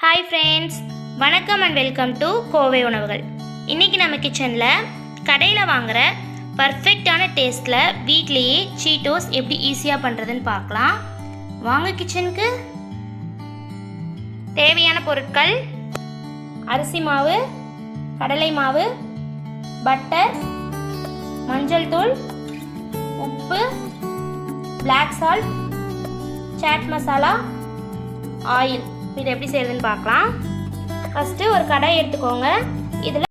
Hi friends, வணக்கம் and welcome to Kovai உணவுகள். இன்றைக்கி நம்ம கிச்சனில் கடையில் வாங்குகிற பர்ஃபெக்டான டேஸ்ட்டில் வீட்லேயே சீட்டோஸ் எப்படி ஈஸியாக பண்ணுறதுன்னு பார்க்கலாம். வாங்க கிச்சனுக்கு. தேவையான பொருட்கள்: அரிசி மாவு, கடலை மாவு, பட்டர், மஞ்சள் தூள், உப்பு, black salt, chaat masala, oil. இதை எப்படி செய்யறதுன்னு பார்க்கலாம். ஃபஸ்ட்டு ஒரு கடாய் எடுத்துக்கோங்க. இதில்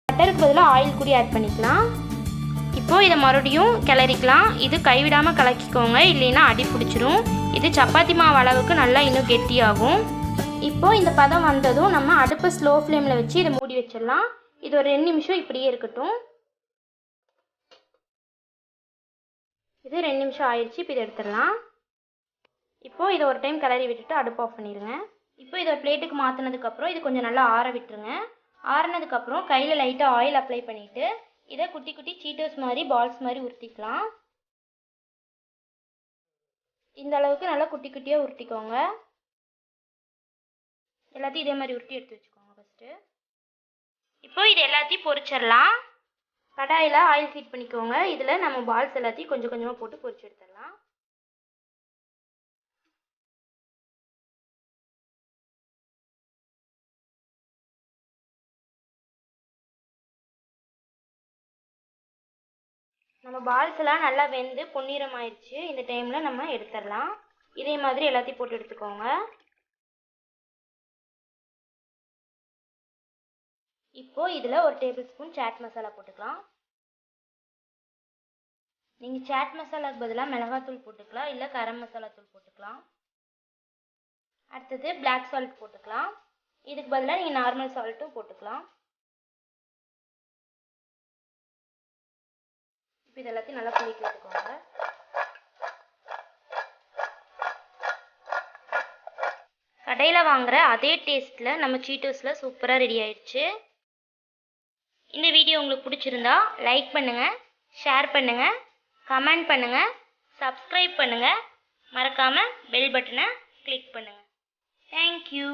பட்டருக்கு பதிலாக ஆயில் கூட ஆட் பண்ணிக்கலாம். இப்போது இதை மறுபடியும் கிளறிக்கலாம். இது கைவிடாமல் கலக்கிக்கோங்க, இல்லைன்னா அடி பிடிச்சிரும். இது சப்பாத்தி மாவு அளவுக்கு நல்லா இன்னும் கெட்டியாகும். இப்போது இந்த பதம் வந்ததும் நம்ம அடுப்பை ஸ்லோ ஃப்ளேமில் வச்சு இதை மூடி வச்சிடலாம். இது ஒரு 2 நிமிஷம் இப்படியே இருக்கட்டும். இது 2 நிமிஷம் ஆயிடுச்சு. இப்போ இதை எடுத்துடலாம். இப்போது இதை ஒரு டைம் கிளறி விட்டுட்டு அடுப்பு ஆஃப் பண்ணிடுங்க. இப்போ இதை ஒரு பிளேட்டுக்கு மாற்றினதுக்கப்புறம் இது கொஞ்சம் நல்லா ஆற விட்டுருங்க. ஆறினதுக்கப்புறம் கையில் லைட்டாக ஆயில் அப்ளை பண்ணிவிட்டு இதை குட்டி குட்டி சீட்டோஸ் மாதிரி பால்ஸ் மாதிரி உருட்டிக்கலாம். இந்த அளவுக்கு நல்லா குட்டி குட்டியாக உருட்டிக்கோங்க. எல்லாத்தையும் இதே மாதிரி உருட்டி எடுத்து வச்சுக்கோங்க ஃபஸ்ட்டு. இப்போ இது எல்லாத்தையும் பொரிச்சிடலாம். கடாயில் ஆயில் ஹீட் பண்ணிக்கோங்க. இதில் நம்ம பால்ஸ் எல்லாத்தையும் கொஞ்சம் கொஞ்சமாக போட்டு பொரிச்சு எடுத்துடலாம். நம்ம பால்ஸ் எல்லாம் நல்லா வெந்து பொன்னிறம் ஆயிடுச்சு. இந்த டைமில் நம்ம எடுத்துடலாம். இதே மாதிரி எல்லாத்தையும் போட்டு எடுத்துக்கோங்க. இப்போ இதில் ஒரு டேபிள் ஸ்பூன் சாட் மசாலா போட்டுக்கலாம். நீங்கள் சாட் மசாலாவுக்கு பதிலாக மிளகாத்தூள் போட்டுக்கலாம், இல்லை கரம் மசாலா தூள் போட்டுக்கலாம். அடுத்தது பிளாக் சால்ட் போட்டுக்கலாம். இதுக்கு பதிலாக நீங்கள் நார்மல் சால்ட்டும் போட்டுக்கலாம். இப்போ இது எல்லாத்தையும் நல்லா குலுக்கி விட்டுக்கோங்க. கடையில் வாங்குகிற அதே டேஸ்ட்டில் நம்ம சீட்டோஸில் சூப்பராக ரெடி ஆயிடுச்சு. இந்த வீடியோ உங்களுக்கு பிடிச்சிருந்தா லைக் பண்ணுங்கள், ஷேர் பண்ணுங்கள், கமெண்ட் பண்ணுங்கள், சப்ஸ்கிரைப் பண்ணுங்கள், மறக்காமல் பெல் பட்டனை கிளிக் பண்ணுங்கள். தேங்க்யூ.